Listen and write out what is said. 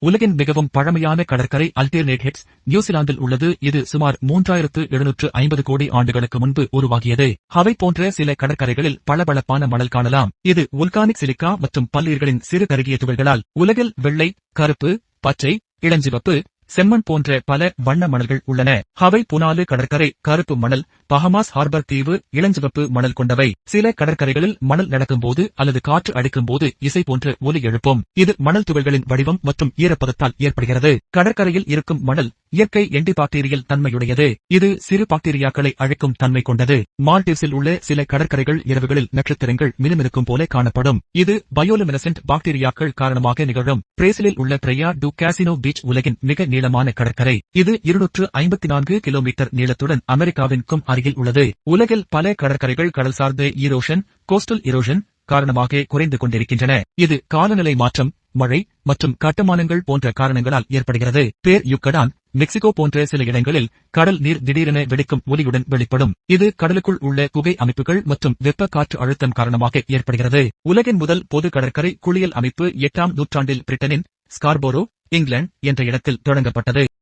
உலகின் மிகவும் பழமையான கடற்கரை அல்டர்னேட் ஹெட்ஸ் நியூசிலாந்தில் உள்ளது. இது சுமார் 3750 கோடி ஆண்டுகளுக்கு முன்பு உருவாகியது. ஹவை போன்ற சில கடற்கரைகளில் பளபளப்பான மணல் காணலாம். இது வோல்கானிக் சிலிக்கா மற்றும் பல்லீர்களின் சிறு கருகிய துகள்களால். உலகில் வெள்ளை, கருப்பு, பச்சை, இளஞ்சிவப்பு, செம்மண் போன்ற பல வண்ண மணல்கள் உள்ளன. ஹவை புனாலு கடற்கரை கருப்பு மணல், பஹமாஸ் ஹார்பர் தீவு இளஞ்சிவப்பு மணல் கொண்டவை. சில கடற்கரைகளில் மணல் நடக்கும்போது அல்லது காற்று அடிக்கும்போது இசை போன்ற ஒலி எழுப்பும். இது மணல் துகள்களின் வடிவம் மற்றும் ஈரப்பதத்தால் ஏற்படுகிறது. கடற்கரையில் இருக்கும் மணல் இயற்கை என்டிபாக்டீரியல் தன்மையுடையது. இது சிறு பாக்டீரியாக்களை அழிக்கும் தன்மை கொண்டது. மால்டீவ்ஸில் உள்ள சில கடற்கரைகள் இரவுகளில் நட்சத்திரங்கள் மினுமினுக்கும் போல காணப்படும். இது பயோலுமினசென்ட் பாக்டீரியாக்கள் காரணமாக நிகழும். பிரேசிலில் உள்ள பிரையா டு காசினோ பீச் உலகின் மிக நீளமான கடற்கரை. இது 254 கிலோமீட்டர் நீளத்துடன் அமெரிக்காவிற்கும் அருகில் உள்ளது. உலகில் பல கடற்கரைகள் கடல் சார்ந்த ஈரோஷன், கோஸ்டல் ஈரோஷன் காரணமாக குறைந்து கொண்டிருக்கின்றன. இது காலநிலை மாற்றம், மழை மற்றும் கட்டுமானங்கள் போன்ற காரணங்களால் ஏற்படுகிறது. பேர் யுக்கடான், மெக்சிகோ போன்ற சில இடங்களில் கடல் நீர் திடீரென வெடிக்கும் ஒலியுடன் வெளிப்படும். இது கடலுக்குள் உள்ள குகை அமைப்புகள் மற்றும் வெப்ப காற்று அழுத்தம் காரணமாக ஏற்படுகிறது. உலகின் முதல் பொது கடற்கரை குளியல் அமைப்பு 8ஆம் நூற்றாண்டில் பிரிட்டனின் ஸ்கார்போரோ, இங்கிலாந்து என்ற இடத்தில் தொடங்கப்பட்டது.